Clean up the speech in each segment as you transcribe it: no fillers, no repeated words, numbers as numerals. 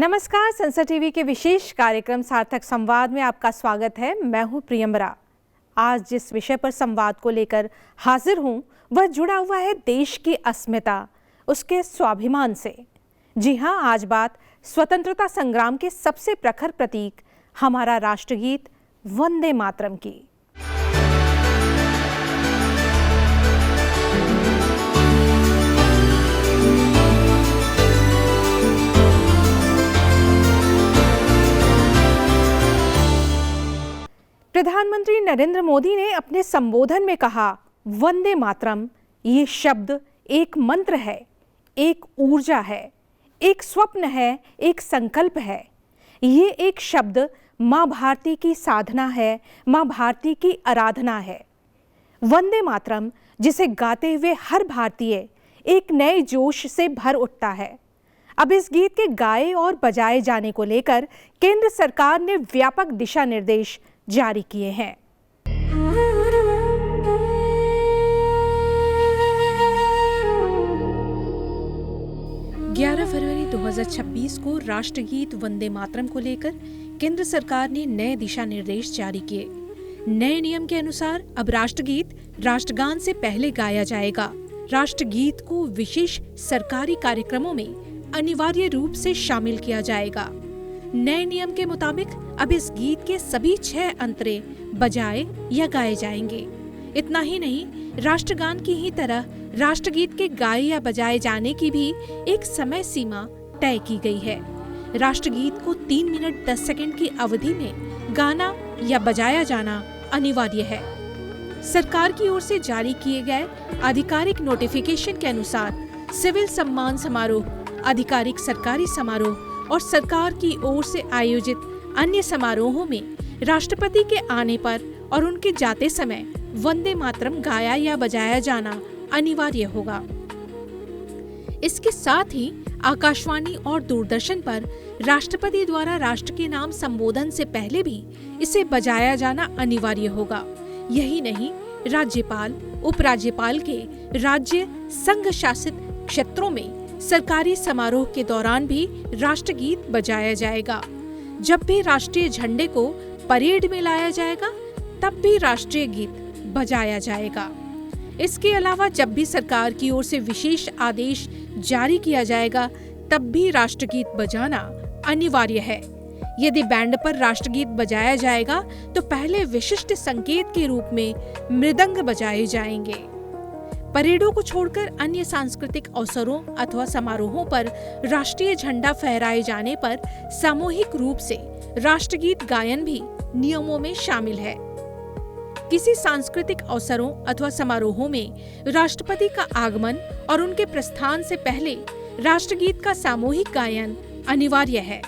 नमस्कार, संसद टीवी के विशेष कार्यक्रम सार्थक संवाद में आपका स्वागत है। मैं हूं प्रियंबरा। आज जिस विषय पर संवाद को लेकर हाजिर हूं वह जुड़ा हुआ है देश की अस्मिता, उसके स्वाभिमान से। जी हां, आज बात स्वतंत्रता संग्राम के सबसे प्रखर प्रतीक हमारा राष्ट्रगीत वंदे मातरम की। प्रधानमंत्री नरेंद्र मोदी ने अपने संबोधन में कहा, वंदे मातरम ये शब्द एक मंत्र है, एक ऊर्जा है, एक स्वप्न है, एक संकल्प है। ये एक शब्द माँ भारती की साधना है, माँ भारती की आराधना है। वंदे मातरम जिसे गाते हुए हर भारतीय एक नए जोश से भर उठता है। अब इस गीत के गाए और बजाए जाने को लेकर केंद्र सरकार ने व्यापक दिशा निर्देश जारी किए हैं। 11 फरवरी 2026 को राष्ट्रगीत वंदे मातरम को लेकर केंद्र सरकार ने नए दिशा निर्देश जारी किए। नए नियम के अनुसार अब राष्ट्रगीत राष्ट्रगान से पहले गाया जाएगा। राष्ट्रगीत को विशेष सरकारी कार्यक्रमों में अनिवार्य रूप से शामिल किया जाएगा। नए नियम के मुताबिक अब इस गीत के सभी 6 अंतरे बजाए या गाए जाएंगे। इतना ही नहीं, राष्ट्रगान की ही तरह राष्ट्रगीत के गाए या बजाए जाने की भी एक समय सीमा तय की गई है। राष्ट्रगीत को 3 मिनट 10 सेकंड की अवधि में गाना या बजाया जाना अनिवार्य है। सरकार की ओर से जारी किए गए आधिकारिक नोटिफिकेशन के अनुसार सिविल सम्मान समारोह, आधिकारिक सरकारी समारोह और सरकार की ओर से आयोजित अन्य समारोहों में राष्ट्रपति के आने पर और उनके जाते समय वंदे मातरम गाया या बजाया जाना अनिवार्य होगा। इसके साथ ही आकाशवाणी और दूरदर्शन पर राष्ट्रपति द्वारा राष्ट्र के नाम संबोधन से पहले भी इसे बजाया जाना अनिवार्य होगा। यही नहीं, राज्यपाल, उपराज्यपाल के राज्य संघ शासित क्षेत्रों में सरकारी समारोह के दौरान भी राष्ट्रगीत बजाया जाएगा। जब भी राष्ट्रीय झंडे को परेड में लाया जाएगा तब भी राष्ट्रीय गीत बजाया जाएगा। इसके अलावा जब भी सरकार की ओर से विशेष आदेश जारी किया जाएगा तब भी राष्ट्रगीत बजाना अनिवार्य है। यदि बैंड पर राष्ट्रगीत बजाया जाएगा तो पहले विशिष्ट संकेत के रूप में मृदंग बजाए जाएंगे। परेडों को छोड़कर अन्य सांस्कृतिक अवसरों अथवा समारोहों पर राष्ट्रीय झंडा फहराए जाने पर सामूहिक रूप से राष्ट्रगीत गायन भी नियमों में शामिल है। किसी सांस्कृतिक अवसरों अथवा समारोहों में राष्ट्रपति का आगमन और उनके प्रस्थान से पहले राष्ट्रगीत का सामूहिक गायन अनिवार्य है।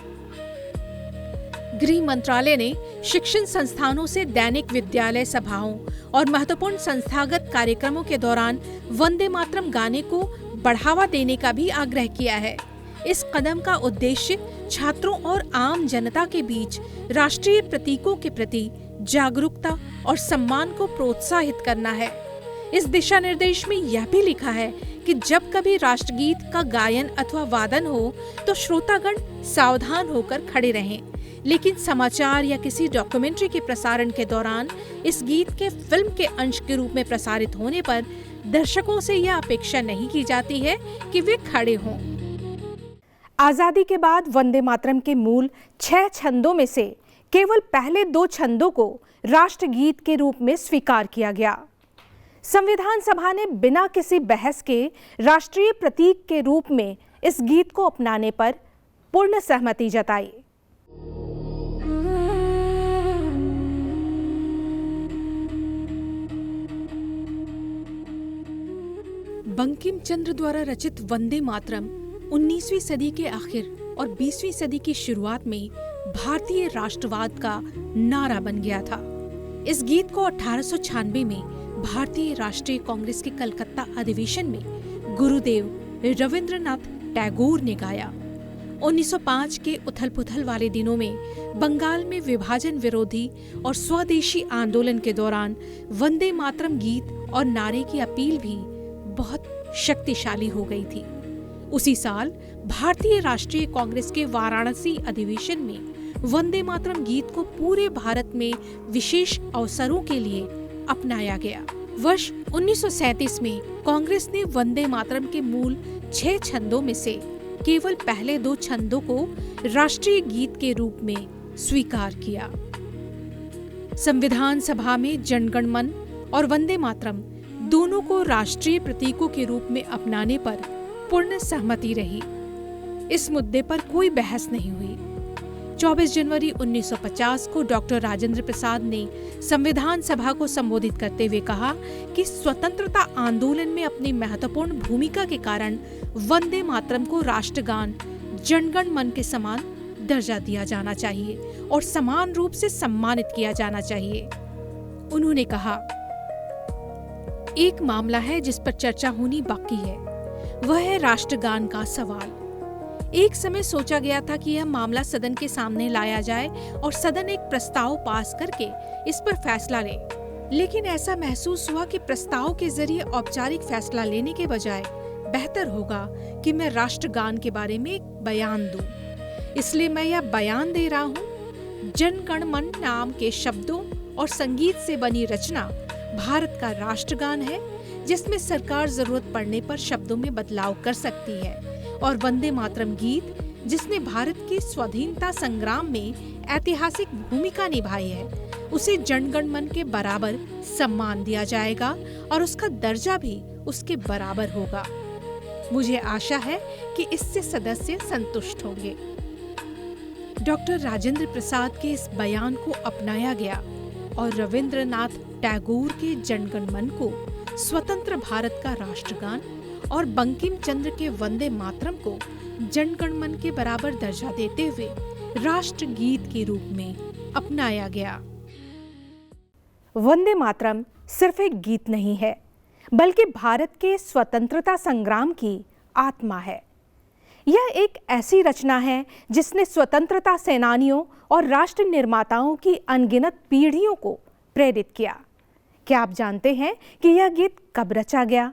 गृह मंत्रालय ने शिक्षण संस्थानों से दैनिक विद्यालय सभाओं और महत्वपूर्ण संस्थागत कार्यक्रमों के दौरान वंदे मातरम गाने को बढ़ावा देने का भी आग्रह किया है। इस कदम का उद्देश्य छात्रों और आम जनता के बीच राष्ट्रीय प्रतीकों के प्रति जागरूकता और सम्मान को प्रोत्साहित करना है। इस दिशा निर्देश में यह भी लिखा है कि जब कभी राष्ट्रगीत का गायन अथवा वादन हो तो श्रोतागण सावधान होकर खड़े रहें, लेकिन समाचार या किसी डॉक्यूमेंट्री के प्रसारण के दौरान इस गीत के फिल्म के अंश के रूप में प्रसारित होने पर दर्शकों से यह अपेक्षा नहीं की जाती है कि वे खड़े हों। आजादी के बाद वंदे मातरम के मूल 6 छंदों में से केवल पहले 2 छंदों को राष्ट्रगीत के रूप में स्वीकार किया गया। संविधान सभा ने बिना किसी बहस के राष्ट्रीय प्रतीक के रूप में इस गीत को अपनाने पर पूर्ण सहमति जताई। बंकिम चंद्र द्वारा रचित वंदे मातरम 19वीं सदी के आखिर और 20वीं सदी की शुरुआत में भारतीय राष्ट्रवाद का नारा बन गया था। इस गीत को 1896 में भारतीय राष्ट्रीय कांग्रेस के कलकत्ता अधिवेशन में गुरुदेव रविंद्रनाथ टैगोर ने गाया। 1905 के उथल-पुथल वाले दिनों में बंगाल में विभाजन विरोधी और स्वदेशी आंदोलन के दौरान वंदे मातरम गीत और नारे की अपील भी बहुत शक्तिशाली हो गई थी। उसी साल भारतीय राष्ट्रीय कांग्रेस के वाराणसी अधिवेशन में वंदे मातरम गीत को पूरे भारत में विशेष अवसरों के लिए अपनाया गया। वर्ष 1937 में कांग्रेस ने वंदे मातरम के मूल 6 छंदों में से केवल पहले 2 छंदों को राष्ट्रीय गीत के रूप में स्वीकार किया। संविधान सभा में जनगण मन और वंदे मातरम दोनों को राष्ट्रीय प्रतीकों के रूप में अपनाने पर पूर्ण सहमति रही। इस मुद्दे पर कोई बहस नहीं हुई। 24 जनवरी 1950 को डॉक्टर राजेंद्र प्रसाद ने संविधान सभा को संबोधित करते हुए कहा कि स्वतंत्रता आंदोलन में अपनी महत्वपूर्ण भूमिका के कारण वंदे मातरम को राष्ट्रगान जनगण मन के समान दर्जा दिया जाना चाहिए और समान रूप से सम्मानित किया जाना चाहिए। उन्होंने कहा, एक मामला है जिस पर चर्चा होनी बाकी है, वह है राष्ट्रगान का सवाल। एक समय सोचा गया था कि यह मामला सदन के सामने लाया जाए और सदन एक प्रस्ताव पास करके इस पर फैसला ले, लेकिन ऐसा महसूस हुआ कि प्रस्ताव के जरिए औपचारिक फैसला लेने के बजाय बेहतर होगा कि मैं राष्ट्रगान के बारे में एक बयान दूं। इसलिए मैं यह बयान दे रहा हूं, जन गण मन नाम के शब्दों और संगीत से बनी रचना भारत का राष्ट्रगान है, जिसमें सरकार जरूरत पड़ने पर शब्दों में बदलाव कर सकती है, और वंदे मातरम गीत जिसने भारत की स्वाधीनता संग्राम में ऐतिहासिक भूमिका निभाई है, उसे जनगण मन के बराबर सम्मान दिया जाएगा और उसका दर्जा भी उसके बराबर होगा। मुझे आशा है कि इससे सदस्य संतुष्ट होंगे। डॉक्टर राजेंद्र प्रसाद के इस बयान को अपनाया गया और रविंद्रनाथ टैगोर के जनगण मन को स्वतंत्र भारत का राष्ट्रगान और बंकिम चंद्र के वंदे मातरम को जनगण मन के बराबर दर्जा देते हुए राष्ट्रगीत के रूप में अपनाया गया। वंदे मातरम सिर्फ एक गीत नहीं है, बल्कि भारत के स्वतंत्रता संग्राम की आत्मा है। यह एक ऐसी रचना है जिसने स्वतंत्रता सेनानियों और राष्ट्र निर्माताओं की अनगिनत पीढ़ियों को प्रेरित किया। क्या आप जानते हैं कि यह गीत कब रचा गया,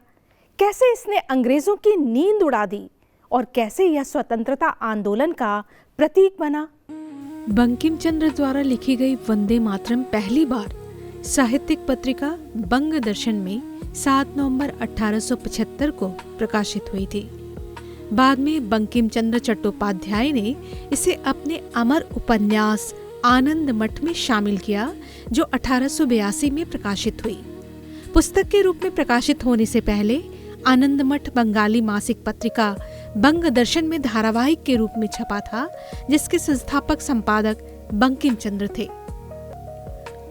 कैसे इसने अंग्रेजों की नींद उड़ा दी और कैसे यह स्वतंत्रता आंदोलन का प्रतीक बना? बंकिम चंद्र द्वारा लिखी गई वंदे मातरम पहली बार साहित्यिक पत्रिका बंग दर्शन में 7 नवंबर 1875 को प्रकाशित हुई थी। बाद में बंकिम चंद्र चट्टोपाध्याय ने इसे अपने अमर उपन्यास आनंद मठ में शामिल किया, जो 1882 में प्रकाशित हुई। पुस्तक के रूप में प्रकाशित होने से पहले आनंद मठ बंगाली मासिक पत्रिका बंग दर्शन में धारावाहिक के रूप में छपा था, जिसके संस्थापक संपादक बंकिम चंद्र थे।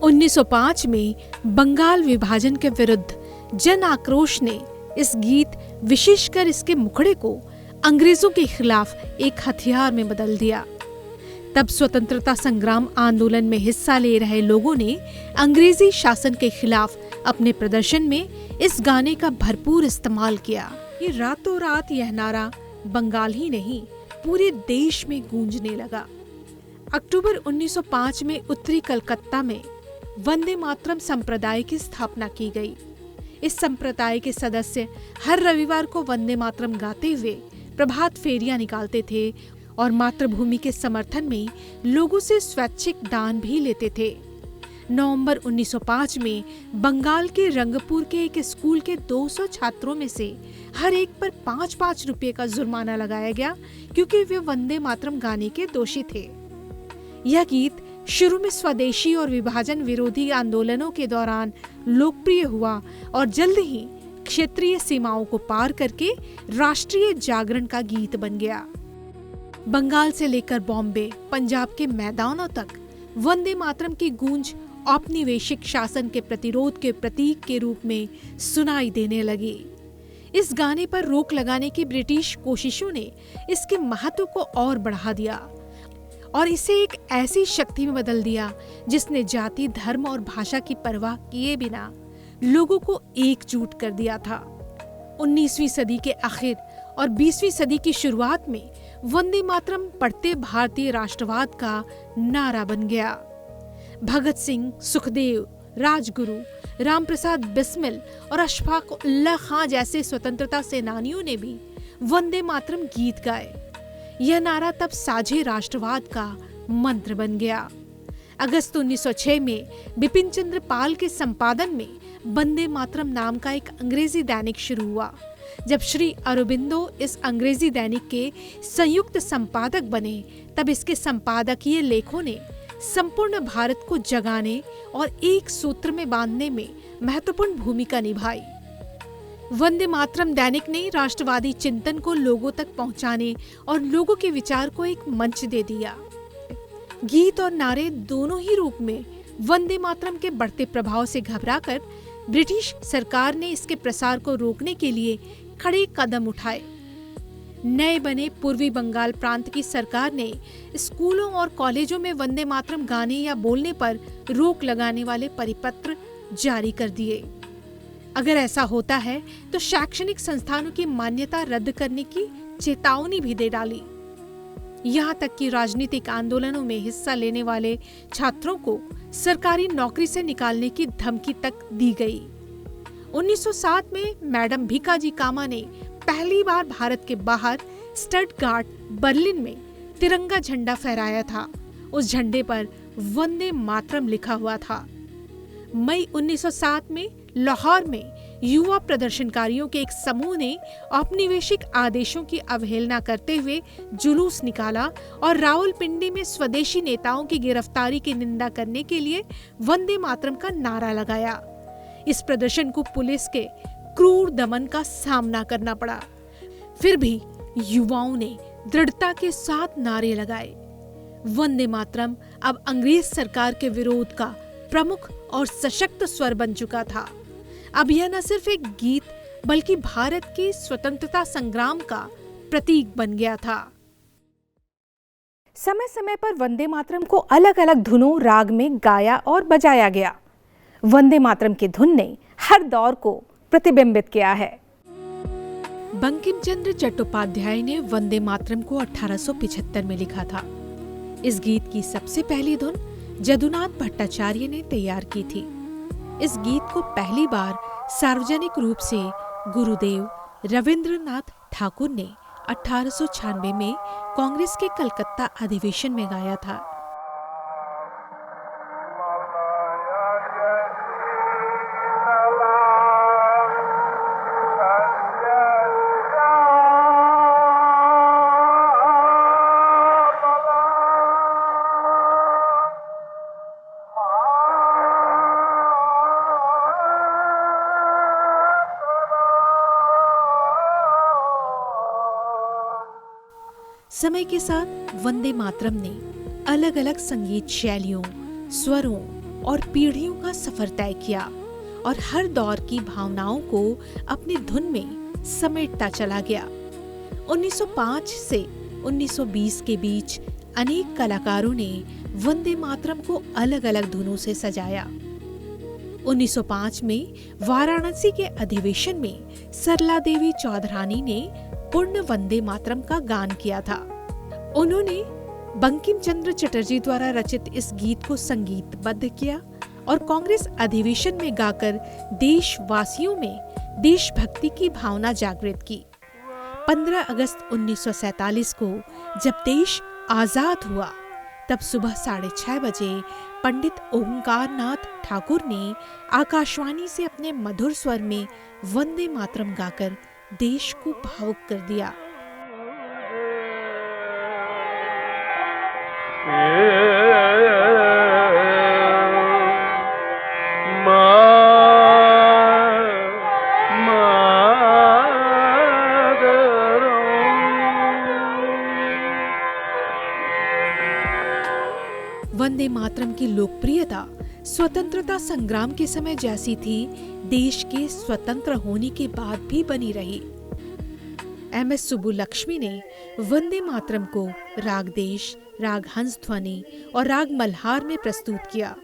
1905 में बंगाल विभाजन के विरुद्ध जन आक्रोश ने इस गीत, विशेषकर इसके मुखड़े को अंग्रेजों के खिलाफ एक हथियार में बदल दिया। तब स्वतंत्रता संग्राम आंदोलन में हिस्सा ले रहे लोगों ने अंग्रेजी शासन के खिलाफ अपने प्रदर्शन में इस गाने का भरपूर इस्तेमाल किया। ये रातों रात यह नारा बंगाल ही नहीं, पूरे देश में गूंजने लगा। अक्टूबर 1905 में उत्तरी कलकत्ता में वंदे मातरम संप्रदाय की स्थापना की गई। इस संप्रदाय के सदस्य हर रविवार को वंदे मातरम गाते हुए प्रभात फेरियां निकालते थे और मातृभूमि के समर्थन में लोगों से स्वैच्छिक दान भी लेते थे। नवंबर 1905 में बंगाल के रंगपुर के एक स्कूल के 200 छात्रों में से हर एक पर 5-5 रुपये का जुर्माना लगाया गया, क्योंकि वे वंदे मातरम गाने के दोषी थे। यह गीत शुरू में स्वदेशी और विभाजन विरोधी आंदोलनों के दौरान लोकप्रिय हुआ और जल्द ही क्षेत्रीय सीमाओं को पार करके राष्ट्रीय जागरण का गीत बन गया। बंगाल से लेकर बॉम्बे, पंजाब के मैदानों तक वंदे मातरम की गूंज औपनिवेशिक शासन के प्रतिरोध के प्रतीक के रूप में सुनाई देने लगी। इस गाने पर रोक लगाने की ब्रिटिश कोशिशों ने इसके महत्व को और बढ़ा दिया और इसे एक ऐसी शक्ति में बदल दिया जिसने जाति, धर्म और भाषा की परवाह किए बिना लोगों को एकजुट कर दिया था। 19वीं सदी के आखिर और 20वीं सदी की शुरुआत में वंदे मातरम पढ़ते भारतीय राष्ट्रवाद का नारा बन गया। भगत सिंह, सुखदेव, राजगुरु, रामप्रसाद बिस्मिल और अशफाक उल्लाह खां जैसे स्वतंत्रता सेनानियों ने भी वंदे मातरम गीत गाए। यह नारा तब साझे राष्ट्रवाद का मंत्र बन गया। अगस्त 1906 में बिपिन चंद्र पाल के संपादन में वंदे मातरम नाम का एक अंग्रेजी दैनिक शुरू हुआ। जब श्री अरबिंदो इस अंग्रेजी दैनिक के संयुक्त संपादक बने, तब इसके संपादकीय लेखों ने संपूर्ण भारत को जगाने और एक सूत्र में बांधने में महत्वपूर्ण भूमिका निभाई। वंदे मातरम दैनिक ने राष्ट्रवादी चिंतन को लोगों तक पहुंचाने और लोगों के विचार को एक मंच दे दिया। गीत और नारे दोनों ही रूप में वंदे मातरम के बढ़ते प्रभाव से घबराकर ब्रिटिश सरकार ने इसके प्रसार को रोकने के लिए कड़े कदम उठाए। नए बने पूर्वी बंगाल प्रांत की सरकार ने स्कूलों और कॉलेजों में वंदे मातरम गाने या बोलने पर रोक लगाने वाले परिपत्र जारी कर दिए। अगर ऐसा होता है तो शैक्षणिक संस्थानों की मान्यता रद्द करने की चेतावनी भी दे डाली। यहाँ तक कि राजनीतिक आंदोलनों में हिस्सा लेने वाले छात्रों को सरकारी नौकरी से निकालने की धमकी तक दी गई। 1907 में मैडम भीकाजी कामा ने पहली बार भारत के बाहर स्टटगार्ट, बर्लिन में तिरंगा झंडा फहराया था। उस झंडे पर वंदे मातरम लिखा हुआ था। मई 1907 में लाहौर में युवा प्रदर्शनकारियों के एक समूह ने औपनिवेशिक आदेशों की अवहेलना करते हुए जुलूस निकाला और रावलपिंडी में स्वदेशी नेताओं की गिरफ्तारी की निंदा करने के लिए वंदे मातरम का नारा लगाया। इस प्रदर्शन को पुलिस के क्रूर दमन का सामना करना पड़ा। फिर भी युवाओं ने दृढ़ता के साथ नारे लगाए। वंदे मातरम अब अंग्रेज सरकार के विरोध का प्रमुख और सशक्त स्वर बन चुका था। अब यह न सिर्फ एक गीत बल्कि भारत के स्वतंत्रता संग्राम का प्रतीक बन गया था। समय समय पर वंदे मातरम को अलग अलग धुनों राग में गाया और बजाया गया। वंदे मातरम की धुन ने हर दौर को प्रतिबिंबित किया है। बंकिम चंद्र चट्टोपाध्याय ने वंदे मातरम को 1875 में लिखा था। इस गीत की सबसे पहली धुन जदुनाथ भट्टाचार्य ने तैयार की थी। इस गीत को पहली बार सार्वजनिक रूप से गुरुदेव रविंद्रनाथ ठाकुर ने 1896 में कांग्रेस के कलकत्ता अधिवेशन में गाया था। समय के साथ वंदे मातरम ने अलग अलग संगीत शैलियों, स्वरों और पीढ़ियों का सफर तय किया और हर दौर की भावनाओं को अपनी धुन में समेटता चला गया। 1905 से 1920 के बीच अनेक कलाकारों ने वंदे मातरम को अलग अलग धुनों से सजाया। 1905 में वाराणसी के अधिवेशन में सरला देवी चौधरानी ने पूर्ण वंदे मातरम का गान किया था। उन्होंने बंकिम चंद्र चटर्जी द्वारा रचित इस गीत को संगीतबद्ध किया और कांग्रेस अधिवेशन में गाकर देशवासियों में देशभक्ति की भावना जागृत की। 15 अगस्त 1947 को जब देश आजाद हुआ, तब सुबह 6:30 बजे पंडित ओंकार नाथ ठाकुर ने आकाशवाणी से अपने मधुर स्वर में वंदे मातरम गाकर देश को भावुक कर दिया। वंदे मातरम की लोकप्रियता स्वतंत्रता संग्राम के समय जैसी थी, देश के स्वतंत्र होने के बाद भी बनी रही। एम.एस. सुब्बुलक्ष्मी ने वंदे मातरम को राग देश, राग हंस ध्वनि और राग मल्हार में प्रस्तुत किया।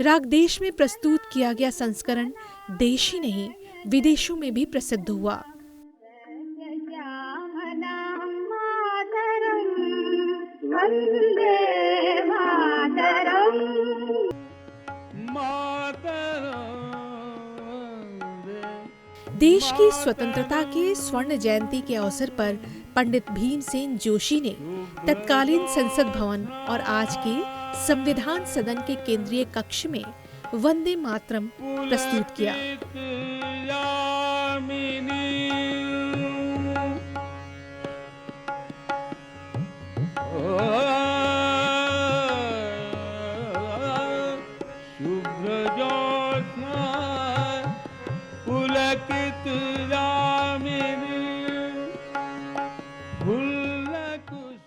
राग देश में प्रस्तुत किया गया संस्करण देश ही नहीं विदेशों में भी प्रसिद्ध हुआ। देश की स्वतंत्रता के स्वर्ण जयंती के अवसर पर पंडित भीमसेन जोशी ने तत्कालीन संसद भवन और आज के संविधान सदन के केंद्रीय कक्ष में वंदे मातरम प्रस्तुत किया।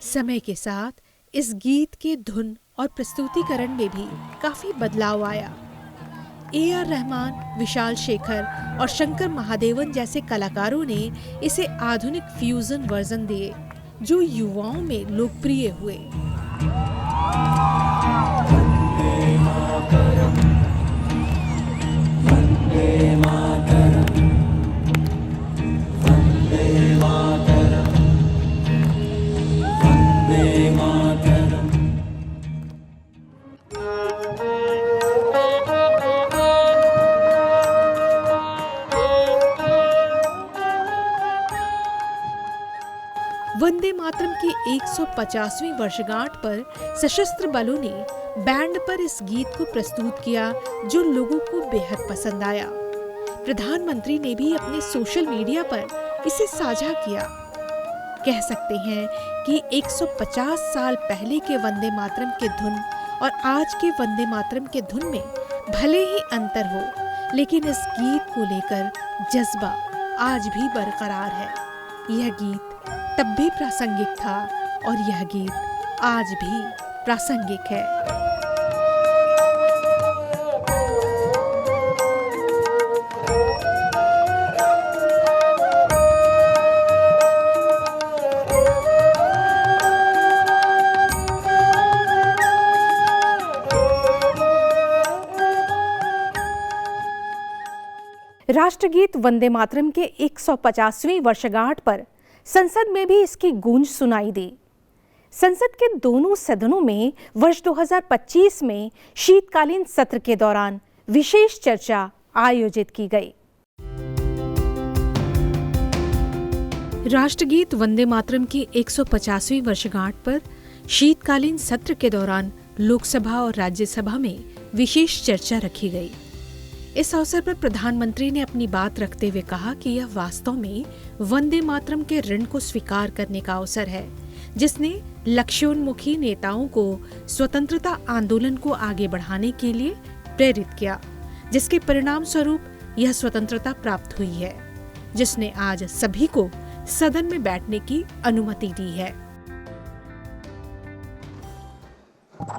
समय के साथ इस गीत के धुन और प्रस्तुतिकरण में भी काफी बदलाव आया। AR रहमान, विशाल शेखर और शंकर महादेवन जैसे कलाकारों ने इसे आधुनिक फ्यूजन वर्जन दिए जो युवाओं में लोकप्रिय हुए। वंदे मातरम की 150वीं वर्षगांठ पर सशस्त्र बलों ने बैंड पर इस गीत को प्रस्तुत किया जो लोगों को बेहद पसंद आया। प्रधानमंत्री ने भी अपने सोशल मीडिया पर इसे साझा किया। कह सकते हैं कि 150 साल पहले के वंदे मातरम के धुन और आज के वंदे मातरम के धुन में भले ही अंतर हो, लेकिन इस गीत को लेकर जज्बा आज भी बरकरार है। यह गीत तब भी प्रासंगिक था और यह गीत आज भी प्रासंगिक है। राष्ट्रगीत वंदे मातरम के 150वीं वर्षगांठ पर संसद में भी इसकी गूंज सुनाई दी। संसद के दोनों सदनों में वर्ष 2025 में शीतकालीन सत्र के दौरान विशेष चर्चा आयोजित की गई। राष्ट्रगीत वंदे मातरम की 150वीं वर्षगांठ पर शीतकालीन सत्र के दौरान लोकसभा और राज्यसभा में विशेष चर्चा रखी गई। इस अवसर पर प्रधानमंत्री ने अपनी बात रखते हुए कहा कि यह वास्तव में वंदे मातरम के ऋण को स्वीकार करने का अवसर है, जिसने लक्ष्योन्मुखी नेताओं को स्वतंत्रता आंदोलन को आगे बढ़ाने के लिए प्रेरित किया, जिसके परिणाम स्वरूप यह स्वतंत्रता प्राप्त हुई है, जिसने आज सभी को सदन में बैठने की अनुमति दी है।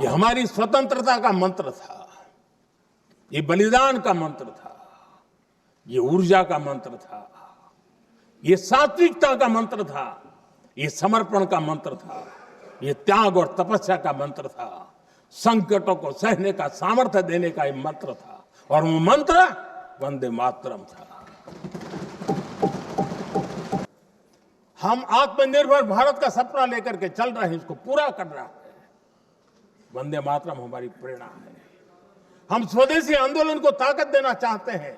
ये हमारी स्वतंत्रता का मंत्र था, ये बलिदान का मंत्र था, ये ऊर्जा का मंत्र था, ये सात्विकता का मंत्र था, ये समर्पण का मंत्र था, ये त्याग और तपस्या का मंत्र था, संकटों को सहने का सामर्थ्य देने का ये मंत्र था, और वो मंत्र वंदे मातरम था। हम आत्मनिर्भर भारत का सपना लेकर के चल रहे हैं, इसको पूरा कर रहा है। वंदे मातरम हमारी प्रेरणा है। हम स्वदेशी आंदोलन को ताकत देना चाहते हैं।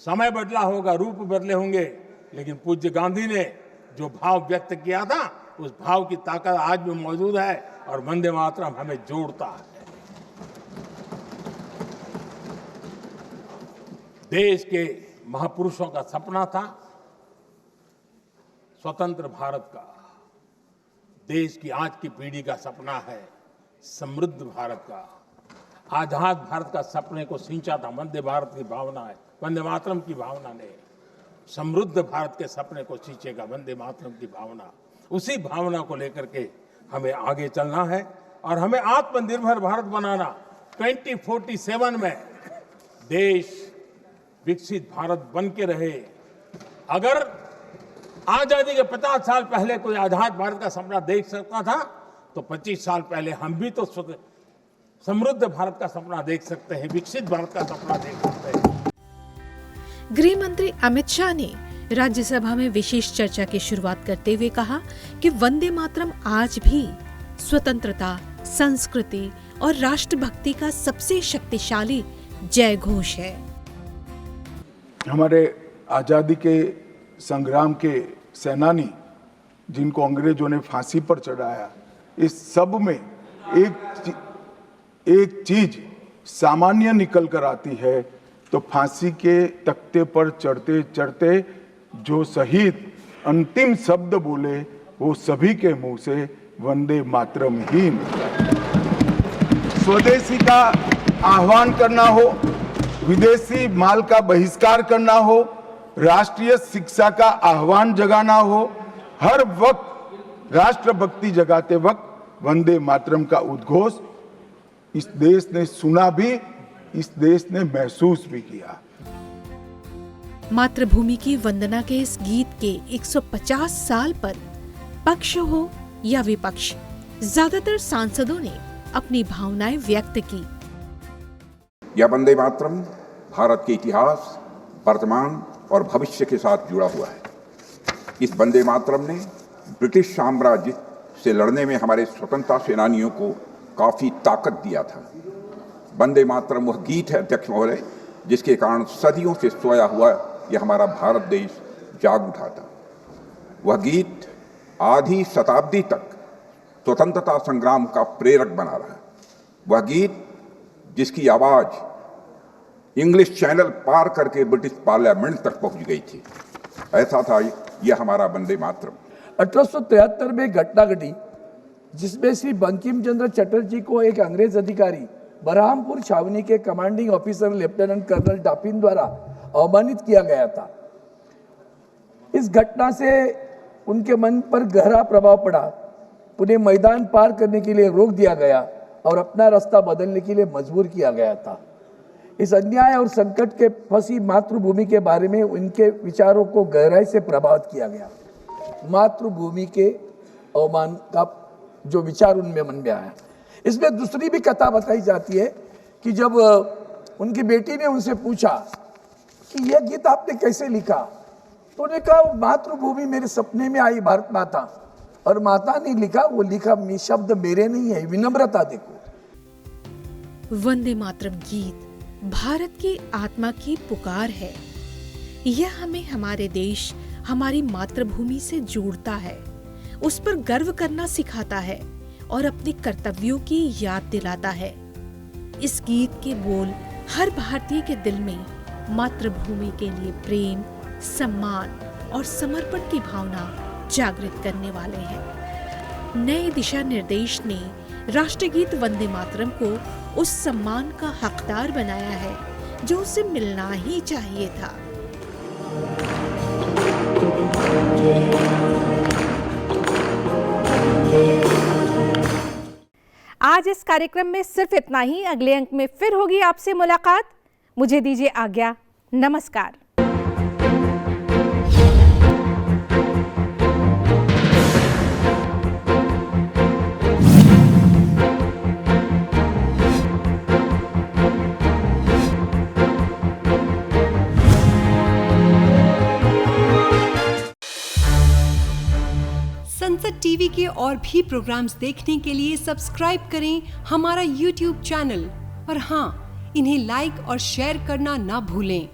समय बदला होगा, रूप बदले होंगे, लेकिन पूज्य गांधी ने जो भाव व्यक्त किया था, उस भाव की ताकत आज भी मौजूद है और वंदे मातरम हमें जोड़ता है। देश के महापुरुषों का सपना था स्वतंत्र भारत का। देश की आज की पीढ़ी का सपना है समृद्ध भारत का। आजाद भारत का सपने को सिंचा था वंदे भारत की भावना है, वंदे मातरम की भावना ने। समृद्ध भारत के सपने को सिंचेगा वंदे मातरम की भावना। उसी भावना को लेकर के हमें आगे चलना है और हमें आत्मनिर्भर भारत बनाना। 2047 में देश विकसित भारत बन के रहे। अगर आजादी के 50 साल पहले कोई आजाद भारत का सपना देख सकता था, तो 25 साल पहले हम भी तो समृद्ध भारत का सपना देख सकते हैं, विकसित भारत का सपना देख सकते हैं। गृह मंत्री अमित शाह ने राज्यसभा में विशेष चर्चा की शुरुआत करते हुए कहा कि वंदे मातरम आज भी स्वतंत्रता, संस्कृति और राष्ट्रभक्ति का सबसे शक्तिशाली जय घोष है। हमारे आज़ादी के संग्राम के सेनानी जिनको अंग्रेजों ने फांसी पर चढ़ाया, इस सब में एक चीज सामान्य निकल कर आती है, तो फांसी के तख्ते पर चढ़ते चढ़ते जो शहीद अंतिम शब्द बोले वो सभी के मुंह से वंदे मातरम ही निकला। स्वदेशी का आह्वान करना हो, विदेशी माल का बहिष्कार करना हो, राष्ट्रीय शिक्षा का आह्वान जगाना हो, हर वक्त राष्ट्रभक्ति जगाते वक्त वंदे मातरम का उद्घोष इस देश ने सुना भी, इस देश ने महसूस भी किया। मातृभूमि की वंदना के इस गीत के 150 साल पर पक्ष हो या विपक्ष, ज्यादातर सांसदों ने अपनी भावनाएं व्यक्त की। यह वंदे मातरम भारत के इतिहास, वर्तमान और भविष्य के साथ जुड़ा हुआ है। इस वंदे मातरम ने ब्रिटिश साम्राज्य से लड़ने में हमारे स्वतंत्रता सेनानियों को काफी ताकत दिया था। वंदे मातरम वह गीत है, अध्यक्ष महोदय, जिसके कारण सदियों से सोया हुआ यह हमारा भारत देश जाग उठा था। वह गीत आधी शताब्दी तक स्वतंत्रता संग्राम का प्रेरक बना रहा। वह गीत जिसकी आवाज इंग्लिश चैनल पार करके ब्रिटिश पार्लियामेंट तक पहुंच गई थी। ऐसा था यह हमारा वंदे मातरम। 1873 में घटना घटी जिसमें श्री बंकिम चंद्र चटर्जी को एक अंग्रेज अधिकारी बरहामपुर छावनी के कमांडिंग ऑफिसर लेफ्टिनेंट कर्नल डाफिन द्वारा अवमानित किया गया था। इस घटना से उनके मन पर गहरा प्रभाव पड़ा। उन्हें मैदान पार करने के लिए रोक दिया गया और अपना रास्ता बदलने के लिए मजबूर किया गया था। इस अन्याय और संकट के फंसी मातृभूमि के बारे में उनके विचारों को गहराई से प्रभावित किया गया। मातृभूमि के अवमान का जो विचार उनमें मन में आया। इसमें दूसरी भी कथा बताई जाती है कि जब उनकी बेटी ने उनसे पूछा कि यह गीत आपने कैसे लिखा, तो उन्होंने कहा मातृभूमि मेरे सपने में आई भारत माता, और माता ने लिखा, वो लिखा शब्द मेरे नहीं है, विनम्रता देखो। वंदे मातरम गीत भारत की आत्मा की पुकार है। यह हमें हमारे देश, हमारी मातृभूमि से जोड़ता है, उस पर गर्व करना सिखाता है और अपने कर्तव्यों की याद दिलाता है। इस गीत के बोल हर भारतीय के दिल में मातृभूमि के लिए प्रेम, सम्मान और समर्पण की भावना जागृत करने वाले हैं। नए दिशा निर्देश ने राष्ट्रगीत वंदे मातरम को उस सम्मान का हकदार बनाया है जो उसे मिलना ही चाहिए था। आज इस कार्यक्रम में सिर्फ इतना ही। अगले अंक में फिर होगी आपसे मुलाकात। मुझे दीजिए आज्ञा। नमस्कार। संसद टीवी के और भी प्रोग्राम्स देखने के लिए सब्सक्राइब करें हमारा YouTube चैनल और हाँ, इन्हें लाइक और शेयर करना ना भूलें।